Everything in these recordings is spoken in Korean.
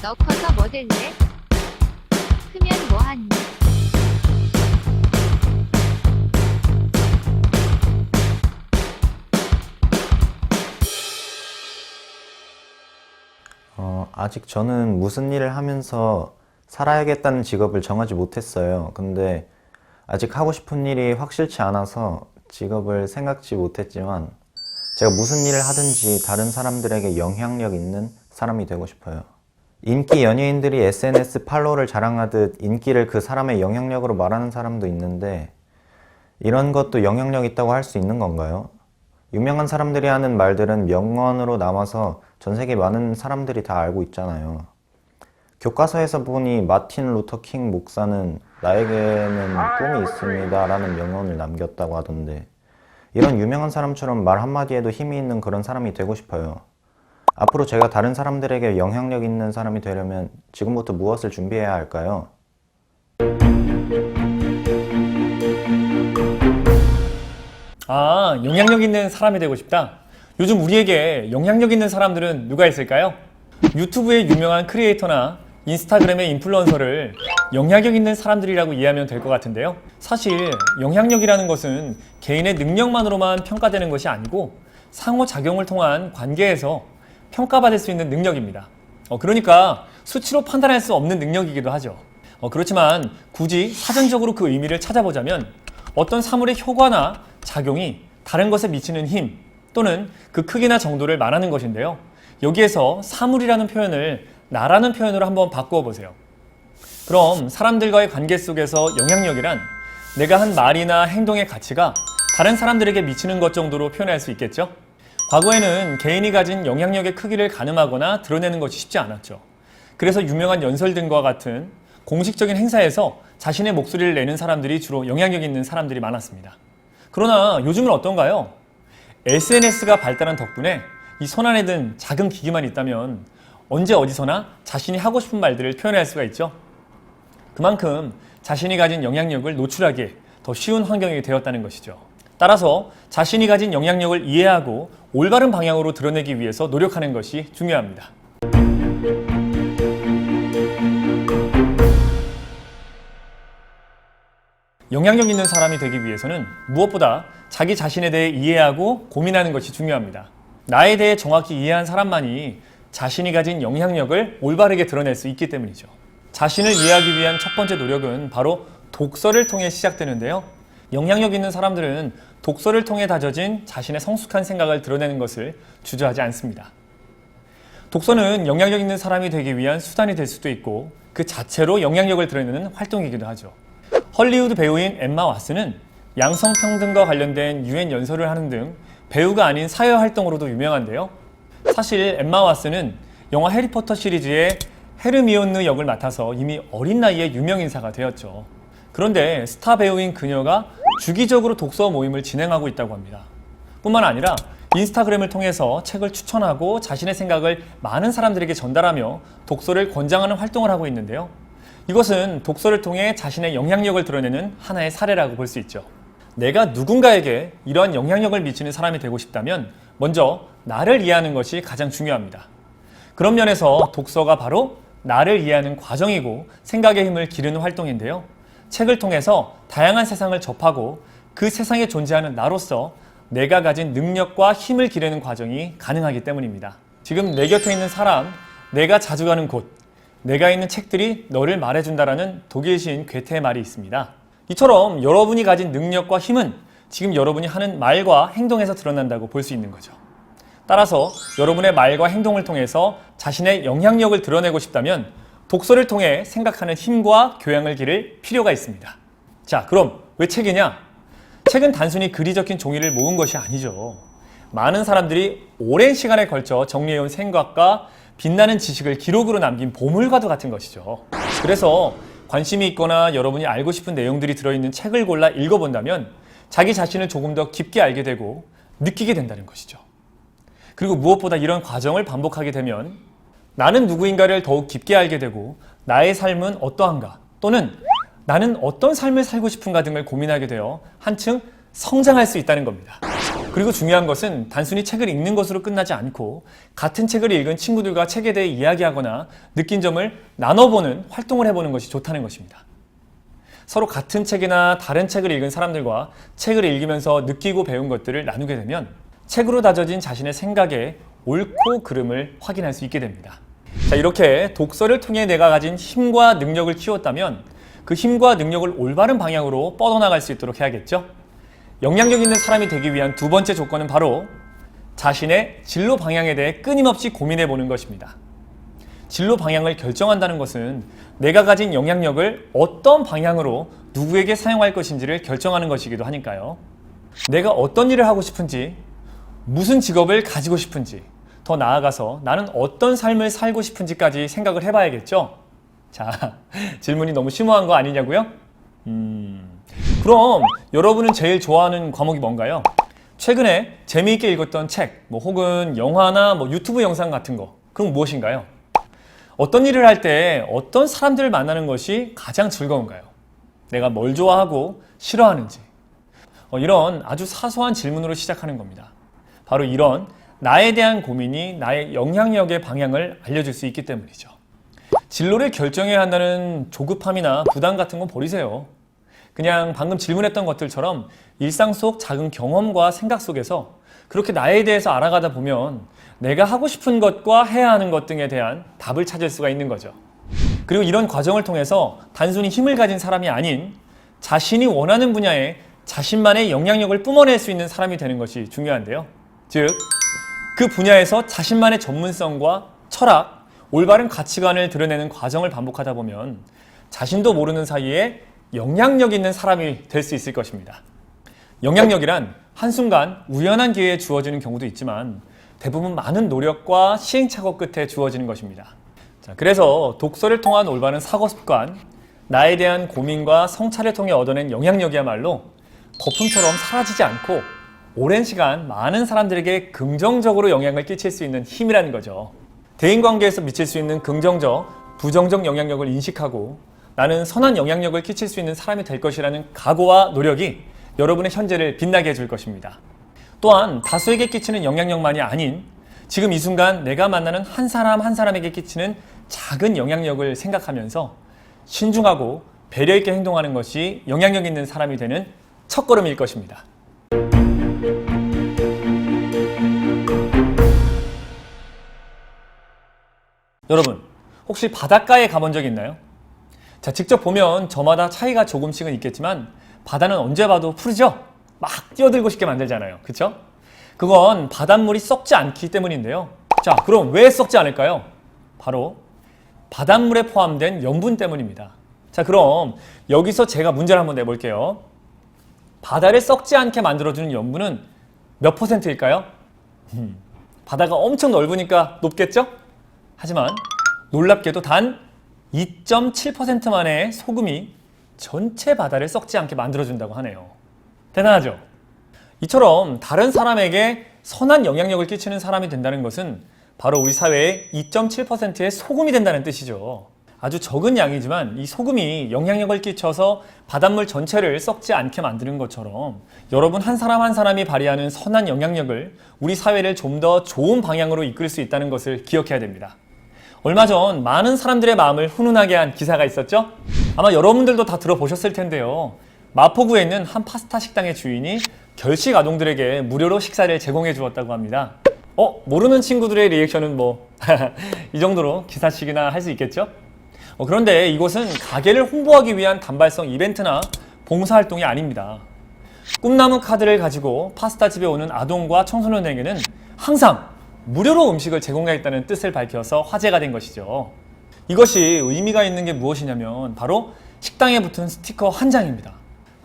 너 커서 뭐 될래? 크면 뭐 하니? 아직 저는 무슨 일을 하면서 살아야겠다는 직업을 정하지 못했어요. 근데 아직 하고 싶은 일이 확실치 않아서 직업을 생각지 못했지만 제가 무슨 일을 하든지 다른 사람들에게 영향력 있는 사람이 되고 싶어요. 인기 연예인들이 SNS 팔로워를 자랑하듯 인기를 그 사람의 영향력으로 말하는 사람도 있는데 이런 것도 영향력 있다고 할 수 있는 건가요? 유명한 사람들이 하는 말들은 명언으로 남아서 전 세계 많은 사람들이 다 알고 있잖아요. 교과서에서 보니 마틴 루터 킹 목사는 나에게는 꿈이 있습니다 라는 명언을 남겼다고 하던데 이런 유명한 사람처럼 말 한마디에도 힘이 있는 그런 사람이 되고 싶어요. 앞으로 제가 다른 사람들에게 영향력 있는 사람이 되려면 지금부터 무엇을 준비해야 할까요? 영향력 있는 사람이 되고 싶다. 요즘 우리에게 영향력 있는 사람들은 누가 있을까요? 유튜브의 유명한 크리에이터나 인스타그램의 인플루언서를 영향력 있는 사람들이라고 이해하면 될 것 같은데요. 사실 영향력이라는 것은 개인의 능력만으로만 평가되는 것이 아니고 상호작용을 통한 관계에서 평가받을 수 있는 능력입니다. 그러니까 수치로 판단할 수 없는 능력이기도 하죠. 그렇지만 굳이 사전적으로 그 의미를 찾아보자면 어떤 사물의 효과나 작용이 다른 것에 미치는 힘 또는 그 크기나 정도를 말하는 것인데요. 여기에서 사물이라는 표현을 나라는 표현으로 한번 바꾸어 보세요. 그럼 사람들과의 관계 속에서 영향력이란 내가 한 말이나 행동의 가치가 다른 사람들에게 미치는 것 정도로 표현할 수 있겠죠? 과거에는 개인이 가진 영향력의 크기를 가늠하거나 드러내는 것이 쉽지 않았죠. 그래서 유명한 연설 등과 같은 공식적인 행사에서 자신의 목소리를 내는 사람들이 주로 영향력 있는 사람들이 많았습니다. 그러나 요즘은 어떤가요? SNS가 발달한 덕분에 이 손안에 든 작은 기기만 있다면 언제 어디서나 자신이 하고 싶은 말들을 표현할 수가 있죠. 그만큼 자신이 가진 영향력을 노출하기에 더 쉬운 환경이 되었다는 것이죠. 따라서 자신이 가진 영향력을 이해하고 올바른 방향으로 드러내기 위해서 노력하는 것이 중요합니다. 영향력 있는 사람이 되기 위해서는 무엇보다 자기 자신에 대해 이해하고 고민하는 것이 중요합니다. 나에 대해 정확히 이해한 사람만이 자신이 가진 영향력을 올바르게 드러낼 수 있기 때문이죠. 자신을 이해하기 위한 첫 번째 노력은 바로 독서를 통해 시작되는데요. 영향력 있는 사람들은 독서를 통해 다져진 자신의 성숙한 생각을 드러내는 것을 주저하지 않습니다. 독서는 영향력 있는 사람이 되기 위한 수단이 될 수도 있고 그 자체로 영향력을 드러내는 활동이기도 하죠. 헐리우드 배우인 엠마 왓슨은 양성평등과 관련된 유엔 연설을 하는 등 배우가 아닌 사회활동으로도 유명한데요. 사실 엠마 왓슨은 영화 해리포터 시리즈의 헤르미온느 역을 맡아서 이미 어린 나이에 유명인사가 되었죠. 그런데 스타 배우인 그녀가 주기적으로 독서 모임을 진행하고 있다고 합니다. 뿐만 아니라 인스타그램을 통해서 책을 추천하고 자신의 생각을 많은 사람들에게 전달하며 독서를 권장하는 활동을 하고 있는데요. 이것은 독서를 통해 자신의 영향력을 드러내는 하나의 사례라고 볼 수 있죠. 내가 누군가에게 이러한 영향력을 미치는 사람이 되고 싶다면 먼저 나를 이해하는 것이 가장 중요합니다. 그런 면에서 독서가 바로 나를 이해하는 과정이고 생각의 힘을 기르는 활동인데요. 책을 통해서 다양한 세상을 접하고 그 세상에 존재하는 나로서 내가 가진 능력과 힘을 기르는 과정이 가능하기 때문입니다. 지금 내 곁에 있는 사람, 내가 자주 가는 곳, 내가 있는 책들이 너를 말해준다라는 독일 시인 괴테의 말이 있습니다. 이처럼 여러분이 가진 능력과 힘은 지금 여러분이 하는 말과 행동에서 드러난다고 볼 수 있는 거죠. 따라서 여러분의 말과 행동을 통해서 자신의 영향력을 드러내고 싶다면 독서를 통해 생각하는 힘과 교양을 기를 필요가 있습니다. 자, 그럼 왜 책이냐? 책은 단순히 글이 적힌 종이를 모은 것이 아니죠. 많은 사람들이 오랜 시간에 걸쳐 정리해온 생각과 빛나는 지식을 기록으로 남긴 보물과도 같은 것이죠. 그래서 관심이 있거나 여러분이 알고 싶은 내용들이 들어있는 책을 골라 읽어본다면 자기 자신을 조금 더 깊게 알게 되고 느끼게 된다는 것이죠. 그리고 무엇보다 이런 과정을 반복하게 되면 나는 누구인가를 더욱 깊게 알게 되고 나의 삶은 어떠한가 또는 나는 어떤 삶을 살고 싶은가 등을 고민하게 되어 한층 성장할 수 있다는 겁니다. 그리고 중요한 것은 단순히 책을 읽는 것으로 끝나지 않고 같은 책을 읽은 친구들과 책에 대해 이야기하거나 느낀 점을 나눠보는 활동을 해보는 것이 좋다는 것입니다. 서로 같은 책이나 다른 책을 읽은 사람들과 책을 읽으면서 느끼고 배운 것들을 나누게 되면 책으로 다져진 자신의 생각의 옳고 그름을 확인할 수 있게 됩니다. 자, 이렇게 독서를 통해 내가 가진 힘과 능력을 키웠다면 그 힘과 능력을 올바른 방향으로 뻗어나갈 수 있도록 해야겠죠? 영향력 있는 사람이 되기 위한 두 번째 조건은 바로 자신의 진로 방향에 대해 끊임없이 고민해 보는 것입니다. 진로 방향을 결정한다는 것은 내가 가진 영향력을 어떤 방향으로 누구에게 사용할 것인지를 결정하는 것이기도 하니까요. 내가 어떤 일을 하고 싶은지, 무슨 직업을 가지고 싶은지, 더 나아가서 나는 어떤 삶을 살고 싶은지까지 생각을 해봐야겠죠? 자, 질문이 너무 심오한 거 아니냐고요? 그럼 여러분은 제일 좋아하는 과목이 뭔가요? 최근에 재미있게 읽었던 책, 혹은 영화나 유튜브 영상 같은 거, 그럼 무엇인가요? 어떤 일을 할 때 어떤 사람들을 만나는 것이 가장 즐거운가요? 내가 뭘 좋아하고 싫어하는지. 이런 아주 사소한 질문으로 시작하는 겁니다. 바로 이런 나에 대한 고민이 나의 영향력의 방향을 알려줄 수 있기 때문이죠. 진로를 결정해야 한다는 조급함이나 부담 같은 건 버리세요. 그냥 방금 질문했던 것들처럼 일상 속 작은 경험과 생각 속에서 그렇게 나에 대해서 알아가다 보면 내가 하고 싶은 것과 해야 하는 것 등에 대한 답을 찾을 수가 있는 거죠. 그리고 이런 과정을 통해서 단순히 힘을 가진 사람이 아닌 자신이 원하는 분야에 자신만의 영향력을 뿜어낼 수 있는 사람이 되는 것이 중요한데요. 즉, 그 분야에서 자신만의 전문성과 철학, 올바른 가치관을 드러내는 과정을 반복하다 보면 자신도 모르는 사이에 영향력 있는 사람이 될 수 있을 것입니다. 영향력이란 한순간 우연한 기회에 주어지는 경우도 있지만 대부분 많은 노력과 시행착오 끝에 주어지는 것입니다. 자, 그래서 독서를 통한 올바른 사고 습관, 나에 대한 고민과 성찰을 통해 얻어낸 영향력이야말로 거품처럼 사라지지 않고 오랜 시간 많은 사람들에게 긍정적으로 영향을 끼칠 수 있는 힘이라는 거죠. 대인관계에서 미칠 수 있는 긍정적, 부정적 영향력을 인식하고 나는 선한 영향력을 끼칠 수 있는 사람이 될 것이라는 각오와 노력이 여러분의 현재를 빛나게 해줄 것입니다. 또한 다수에게 끼치는 영향력만이 아닌 지금 이 순간 내가 만나는 한 사람 한 사람에게 끼치는 작은 영향력을 생각하면서 신중하고 배려 있게 행동하는 것이 영향력 있는 사람이 되는 첫걸음일 것입니다. 여러분, 혹시 바닷가에 가본 적 있나요? 자, 직접 보면 저마다 차이가 조금씩은 있겠지만 바다는 언제 봐도 푸르죠? 막 뛰어들고 싶게 만들잖아요. 그쵸? 그건 바닷물이 썩지 않기 때문인데요. 자, 그럼 왜 썩지 않을까요? 바로 바닷물에 포함된 염분 때문입니다. 자, 그럼 여기서 제가 문제를 한번 내볼게요. 바다를 썩지 않게 만들어주는 염분은 몇 %일까요? 바다가 엄청 넓으니까 높겠죠? 하지만 놀랍게도 단 2.7%만의 소금이 전체 바다를 썩지 않게 만들어준다고 하네요. 대단하죠? 이처럼 다른 사람에게 선한 영향력을 끼치는 사람이 된다는 것은 바로 우리 사회의 2.7%의 소금이 된다는 뜻이죠. 아주 적은 양이지만 이 소금이 영향력을 끼쳐서 바닷물 전체를 썩지 않게 만드는 것처럼 여러분 한 사람 한 사람이 발휘하는 선한 영향력을 우리 사회를 좀 더 좋은 방향으로 이끌 수 있다는 것을 기억해야 됩니다. 얼마 전 많은 사람들의 마음을 훈훈하게 한 기사가 있었죠? 아마 여러분들도 다 들어보셨을 텐데요. 마포구에 있는 한 파스타 식당의 주인이 결식 아동들에게 무료로 식사를 제공해 주었다고 합니다. 모르는 친구들의 리액션은 이 정도로 기사식이나 할 수 있겠죠? 그런데 이것은 가게를 홍보하기 위한 단발성 이벤트나 봉사활동이 아닙니다. 꿈나무 카드를 가지고 파스타집에 오는 아동과 청소년에게는 항상 무료로 음식을 제공하겠다는 뜻을 밝혀서 화제가 된 것이죠. 이것이 의미가 있는 게 무엇이냐면 바로 식당에 붙은 스티커 한 장입니다.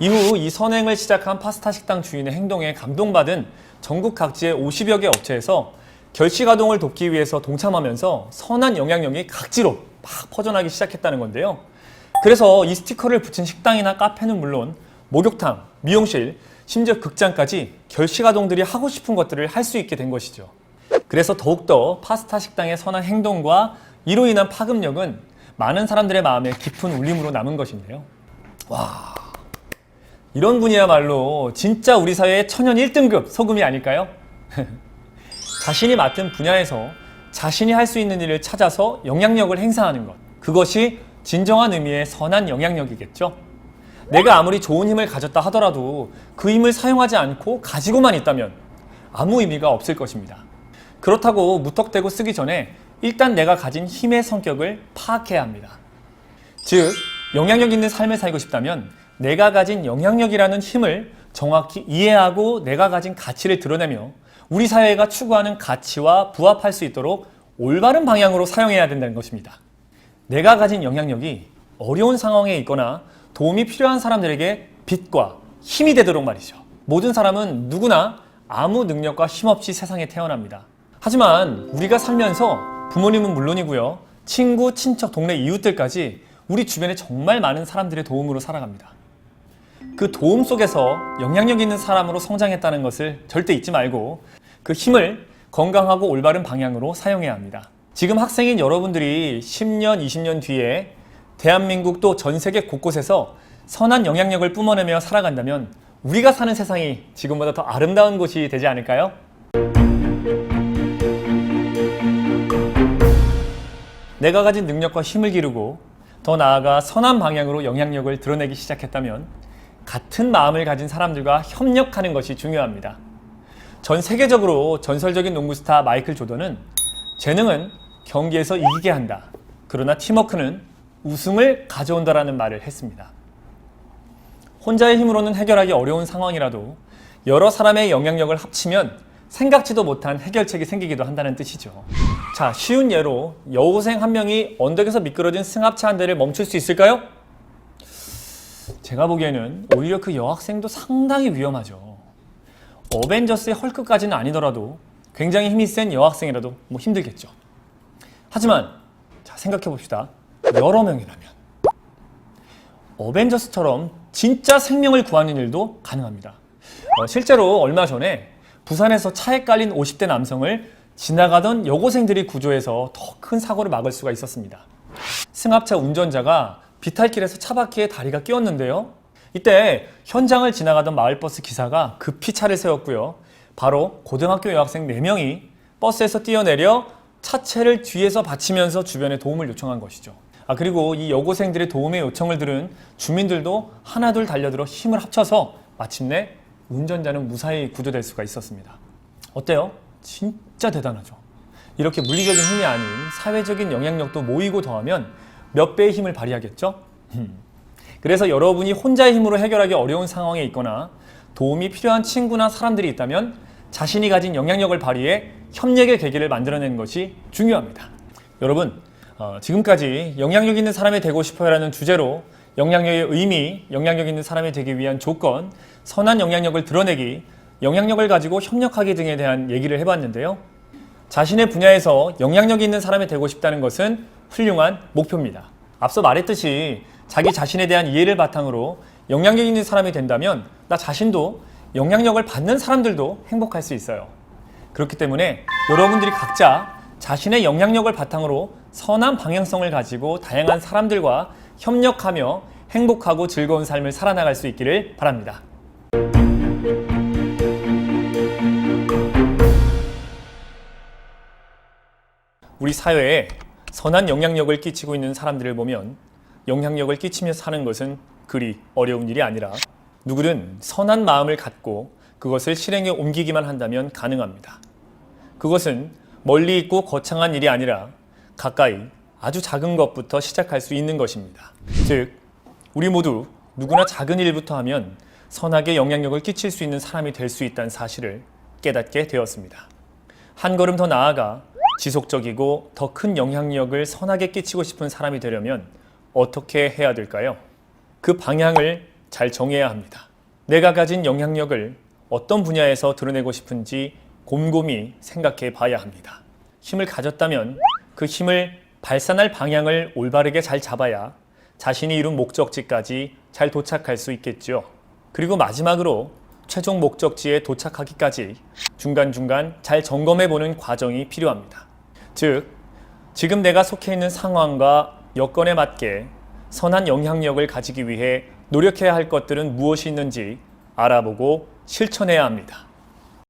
이후 이 선행을 시작한 파스타 식당 주인의 행동에 감동받은 전국 각지의 50여 개 업체에서 결식 아동을 돕기 위해서 동참하면서 선한 영향력이 각지로 막 퍼져나기 시작했다는 건데요. 그래서 이 스티커를 붙인 식당이나 카페는 물론 목욕탕, 미용실, 심지어 극장까지 결식 아동들이 하고 싶은 것들을 할 수 있게 된 것이죠. 그래서 더욱더 파스타 식당의 선한 행동과 이로 인한 파급력은 많은 사람들의 마음에 깊은 울림으로 남은 것인데요. 와, 이런 분이야말로 진짜 우리 사회의 천연 1등급 소금이 아닐까요? 자신이 맡은 분야에서 자신이 할 수 있는 일을 찾아서 영향력을 행사하는 것. 그것이 진정한 의미의 선한 영향력이겠죠. 내가 아무리 좋은 힘을 가졌다 하더라도 그 힘을 사용하지 않고 가지고만 있다면 아무 의미가 없을 것입니다. 그렇다고 무턱대고 쓰기 전에 일단 내가 가진 힘의 성격을 파악해야 합니다. 즉, 영향력 있는 삶을 살고 싶다면 내가 가진 영향력이라는 힘을 정확히 이해하고 내가 가진 가치를 드러내며 우리 사회가 추구하는 가치와 부합할 수 있도록 올바른 방향으로 사용해야 된다는 것입니다. 내가 가진 영향력이 어려운 상황에 있거나 도움이 필요한 사람들에게 빛과 힘이 되도록 말이죠. 모든 사람은 누구나 아무 능력과 힘 없이 세상에 태어납니다. 하지만 우리가 살면서 부모님은 물론이고요. 친구, 친척, 동네 이웃들까지 우리 주변에 정말 많은 사람들의 도움으로 살아갑니다. 그 도움 속에서 영향력 있는 사람으로 성장했다는 것을 절대 잊지 말고 그 힘을 건강하고 올바른 방향으로 사용해야 합니다. 지금 학생인 여러분들이 10년, 20년 뒤에 대한민국 또 전 세계 곳곳에서 선한 영향력을 뿜어내며 살아간다면 우리가 사는 세상이 지금보다 더 아름다운 곳이 되지 않을까요? 내가 가진 능력과 힘을 기르고 더 나아가 선한 방향으로 영향력을 드러내기 시작했다면 같은 마음을 가진 사람들과 협력하는 것이 중요합니다. 전 세계적으로 전설적인 농구 스타 마이클 조던은 재능은 경기에서 이기게 한다. 그러나 팀워크는 우승을 가져온다라는 말을 했습니다. 혼자의 힘으로는 해결하기 어려운 상황이라도 여러 사람의 영향력을 합치면 생각지도 못한 해결책이 생기기도 한다는 뜻이죠. 자, 쉬운 예로 여고생 한 명이 언덕에서 미끄러진 승합차 한 대를 멈출 수 있을까요? 제가 보기에는 오히려 그 여학생도 상당히 위험하죠. 어벤져스의 헐크까지는 아니더라도 굉장히 힘이 센 여학생이라도 힘들겠죠. 하지만 자, 생각해 봅시다. 여러 명이라면 어벤져스처럼 진짜 생명을 구하는 일도 가능합니다. 실제로 얼마 전에 부산에서 차에 깔린 50대 남성을 지나가던 여고생들이 구조해서 더 큰 사고를 막을 수가 있었습니다. 승합차 운전자가 비탈길에서 차바퀴에 다리가 끼었는데요. 이때 현장을 지나가던 마을버스 기사가 급히 차를 세웠고요. 바로 고등학교 여학생 4명이 버스에서 뛰어내려 차체를 뒤에서 받치면서 주변에 도움을 요청한 것이죠. 그리고 이 여고생들의 도움의 요청을 들은 주민들도 하나둘 달려들어 힘을 합쳐서 마침내 운전자는 무사히 구조될 수가 있었습니다. 어때요? 진짜 대단하죠. 이렇게 물리적인 힘이 아닌 사회적인 영향력도 모이고 더하면 몇 배의 힘을 발휘하겠죠? 그래서 여러분이 혼자의 힘으로 해결하기 어려운 상황에 있거나 도움이 필요한 친구나 사람들이 있다면 자신이 가진 영향력을 발휘해 협력의 계기를 만들어내는 것이 중요합니다. 여러분, 지금까지 영향력 있는 사람이 되고 싶어요라는 주제로 영향력의 의미, 영향력 있는 사람이 되기 위한 조건, 선한 영향력을 드러내기, 영향력을 가지고 협력하기 등에 대한 얘기를 해봤는데요. 자신의 분야에서 영향력 있는 사람이 되고 싶다는 것은 훌륭한 목표입니다. 앞서 말했듯이 자기 자신에 대한 이해를 바탕으로 영향력 있는 사람이 된다면 나 자신도 영향력을 받는 사람들도 행복할 수 있어요. 그렇기 때문에 여러분들이 각자 자신의 영향력을 바탕으로 선한 방향성을 가지고 다양한 사람들과 협력하며 행복하고 즐거운 삶을 살아나갈 수 있기를 바랍니다. 우리 사회에 선한 영향력을 끼치고 있는 사람들을 보면 영향력을 끼치며 사는 것은 그리 어려운 일이 아니라 누구든 선한 마음을 갖고 그것을 실행에 옮기기만 한다면 가능합니다. 그것은 멀리 있고 거창한 일이 아니라 가까이 아주 작은 것부터 시작할 수 있는 것입니다. 즉, 우리 모두 누구나 작은 일부터 하면 선하게 영향력을 끼칠 수 있는 사람이 될 수 있다는 사실을 깨닫게 되었습니다. 한 걸음 더 나아가 지속적이고 더 큰 영향력을 선하게 끼치고 싶은 사람이 되려면 어떻게 해야 될까요? 그 방향을 잘 정해야 합니다. 내가 가진 영향력을 어떤 분야에서 드러내고 싶은지 곰곰이 생각해 봐야 합니다. 힘을 가졌다면 그 힘을 발산할 방향을 올바르게 잘 잡아야 자신이 이룬 목적지까지 잘 도착할 수 있겠죠. 그리고 마지막으로 최종 목적지에 도착하기까지 중간중간 잘 점검해보는 과정이 필요합니다. 즉, 지금 내가 속해 있는 상황과 여건에 맞게 선한 영향력을 가지기 위해 노력해야 할 것들은 무엇이 있는지 알아보고 실천해야 합니다.